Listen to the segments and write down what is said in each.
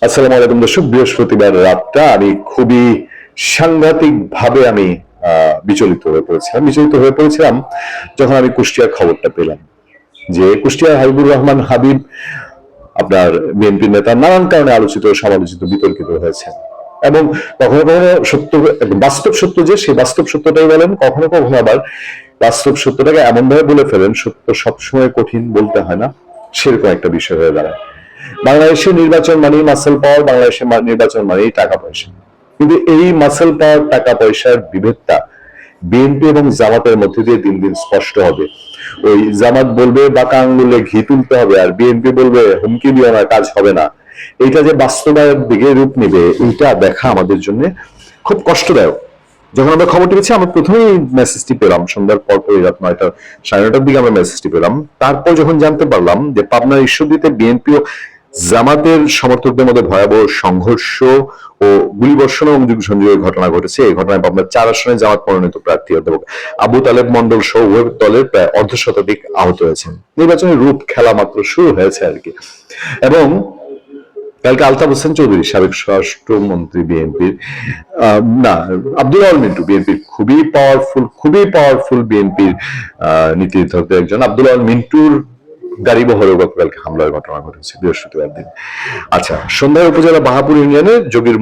আসসালামু আলাইকুম দর্শক, বৃহস্পতিবার রাতটা আমি খুবই সাংঘাতিক ভাবে বিচলিত হয়ে পড়েছিলাম যখন আমি কুষ্টিয়ার খবরটা পেলাম যে কুষ্টিয়ার হাবিবুর রহমান হাবিব আপনার বিএনপি নেতা নানান কারণে আলোচিত, সমালোচিত, বিতর্কিত হয়েছে। এবং কখনো কখনো সত্য, বাস্তব সত্য যে সেই বাস্তব সত্যটাই বলেন, কখনো কখনো আবার বাস্তব সত্যটাকে এমন ভাবে বলে ফেলেন, সত্য সবসময় কঠিন, বলতে হয় না, সেরকম একটা বিষয় হয়ে দাঁড়ায়। বাংলাদেশের নির্বাচন মানেই মাসেল পাওয়ার, বাংলাদেশের নির্বাচন মানেই টাকা পয়সা। কিন্তু এই মাসেল পাওয়ার, টাকা পয়সার বিভেদটা বিএনপি এবং জামাতের মধ্যে দিয়ে দিন দিন স্পষ্ট হবে। ওই জামাত বলবে বাঁকা আঙ্গুলে ঘি তুলতে হবে, আর বিএনপি বলবে হুমকি দিও না, কাজ হবে না। এইটা যে বাস্তবায়নের দিকে রূপ নিবে, এইটা দেখা আমাদের জন্য খুব কষ্টদায়ক। যখন আমরা খবরটি পেয়েছি, আমরা প্রথমেই মেসেজটি পেলাম সন্ধ্যার পরপরই, রাত 9টা 9:30 দিকে আমরা মেসেজটি পেলাম। তারপর যখন জানতে পারলাম যে পাবনার ঈশ্বরদীতে বিএনপি ও জামাতের সমর্থকদের মধ্যে ভয়াবহ সংঘর্ষ ও গুলিবর্ষণ এবং সংযোগের ঘটনা ঘটেছে। এই ঘটনায় পাবনার 4 আসনে জামাত মনোনীত প্রার্থী অধ্যাপক আবু তালেব মন্ডল সহ উভয় দলের প্রায় অর্ধশতাধিক আহত হয়েছেন। নির্বাচনের রূপ খেলা মাত্র শুরু হয়েছে আর কি। এবং কালকে আলতাফ হোসেন চৌধুরী, সাবেক স্বরাষ্ট্রমন্ত্রী বিএনপির, না, আব্দুল আল মিন্টু, বিএনপির খুবই পাওয়ারফুল বিএনপির নীতি নির্ধারকদের একজন, আব্দুল আল মিন্টুর গাড়ি বহরে গতকালকে হামলার ঘটনা ঘটেছে বৃহস্পতিবার দিন। আচ্ছা, সন্ধ্যায় উপজেলা বাহাপুর ইউনিয়নের যোগীর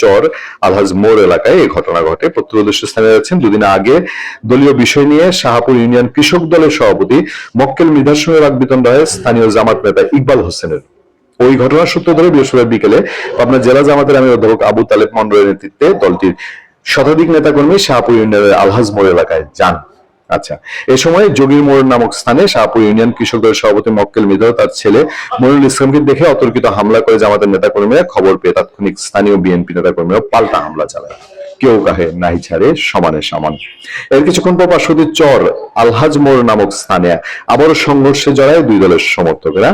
চর আলহাজ মোড় এলাকায় এই ঘটনা ঘটে। প্রত্যক্ষদর্শী স্থানীয় আছেন, দুদিন আগে দলীয় বিষয় নিয়ে শাহাপুর ইউনিয়ন কৃষক দলের সভাপতি মক্কেল মৃধার সঙ্গে বাগবিতণ্ডা হয় স্থানীয় জামাত নেতা ইকবাল হোসেনের। ওই ঘটনার সূত্র ধরে বৃহস্পতিবার বিকেলে পাবনা জেলা জামাতের আমির অধ্যাপক আবু তালেব মন্ডলের নেতৃত্বে দলটির শতাধিক নেতাকর্মী শাহাপুর ইউনিয়নের আলহাজ মোড় এলাকায় যান। আচ্ছা, এ সময় যোগীর মোড় নামক স্থানে শাহপুর ইউনিয়ন কৃষক দলের সভাপতি মক্কেল মৃধা তার ছেলে মনিরুল ইসলামকে দেখে অতর্কিত হামলা করে জামাতের নেতাকর্মীরা। খবর পেয়ে তাৎক্ষণিক স্থানীয় বিএনপি নেতাকর্মীরা পাল্টা হামলা চালায়। কেউ কাহে নাহি ছাড়ে সমানে সমান। এর কিছুক্ষণ পর পার্শ্ববর্তী চর আলহাজ মোড় নামক স্থানে আবারও সংঘর্ষে জড়ায় দুই দলের সমর্থকেরা।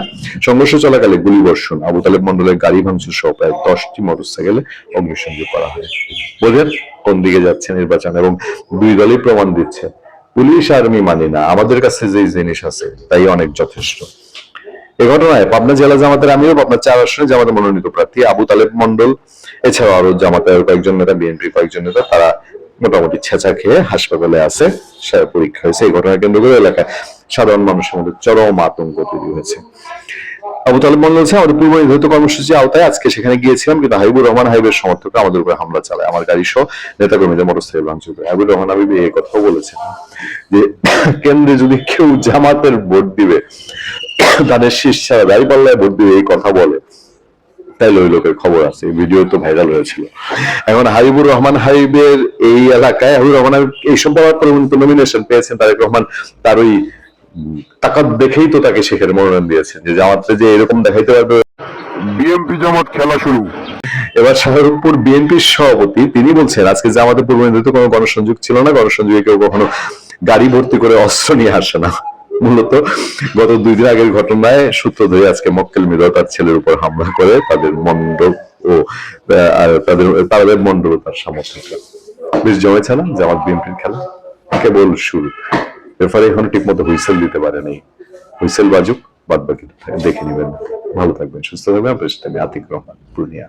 সংঘর্ষ চলাকালে গুলিবর্ষণ, আবু তালেব মন্ডলের গাড়ি ভাঙচুর সহ প্রায় 10টি মোটরসাইকেলে অগ্নিসংযোগ করা হয়। বোঝেন কোন দিকে যাচ্ছে নির্বাচন, এবং দুই দলই প্রমাণ দিচ্ছে পুলিশ আর্মি মানি না, আমাদের কাছে যে জিনিস আছে তাই অনেক যথেষ্ট। এ ঘটনায় পাবনা জেলা জামাতের আমিও পাবনা 4 আসনে জামাতের মনোনীত প্রার্থী আবু তালেব মন্ডল এছাড়াও আরো জামাতের কয়েকজন নেতা, বিএনপির কয়েকজন নেতা, তারা মোটামুটি ছেঁচা খেয়ে হাসপাতালে আছে, পরীক্ষা হয়েছে। এই ঘটনা কেন্দ্র করে এলাকায় সাধারণ মানুষের মধ্যে চরম আতঙ্ক তৈরি হয়েছে। আবু তালেব মন্ডল বলছে, আমাদের পূর্ব নির্ধারিত কর্মসূচি আওতায় আজকে সেখানে গিয়েছিলাম, কিন্তু হাবিবুর রহমান হাবিবের সমর্থকরা আমাদের উপরে হামলা চালায়, আমার গাড়ি সহ নেতাকর্মীদের মোটরসাইকেল ভাঙচুর করে। হাবিবুর রহমান হাবিব এই কথাও বলেছেন যে কেন্দ্রে যদি কেউ জামাতের ভোট দিবে, তাদের শীষ ছাড়া দাঁড়িপাল্লায় ভোট দিবে, এই কথা বলে, তাই ওই লোকের খবর আছে, ভিডিও তো ভাইরাল হয়েছিল। এখন হাবিবুর রহমান হাবিবের এই এলাকায় হাবিবুর রহমান হাবিব এই সম্পর্কে নমিনেশন পেয়েছেন তারেক রহমান, তার ওই তাকাত দেখেই তো তাকে শেখের মনোনয়ন দিয়েছেন যে জামাতে যে এরকম দেখাইতে পারবে। বিএনপি জামাত খেলা শুরু। এবার শাহরুখপুর বিএনপির সভাপতি তিনি বলছেন, আজকে জামাতে পূর্ব নির্ধারিত কোনো গণসংযোগ ছিল না, গণসংযোগে কেউ কখনো গাড়ি ভর্তি করে অস্ত্র নিয়ে আসে না। মূলত গত 2 দিন আগের ঘটনায় সূত্র ধরে আজকে মক্কেল মৃধা তার ছেলের উপর হামলা করে তাদের মণ্ডপ ও তাদের মণ্ডল তার সমর্থকরা। বেশ জমেছে না জামাত বিএনপির খেলা? কেবল শুরু। রেফারি এখন ঠিক মতো হুইসেল দিতে পারেনি। হুইসেল বাজুক, বাদ বাকি দেখে নিবেন। ভালো থাকবেন, সুস্থ থাকবেন। আপনার সাথে আমি আতিক রহমান, পূর্ণিয়া।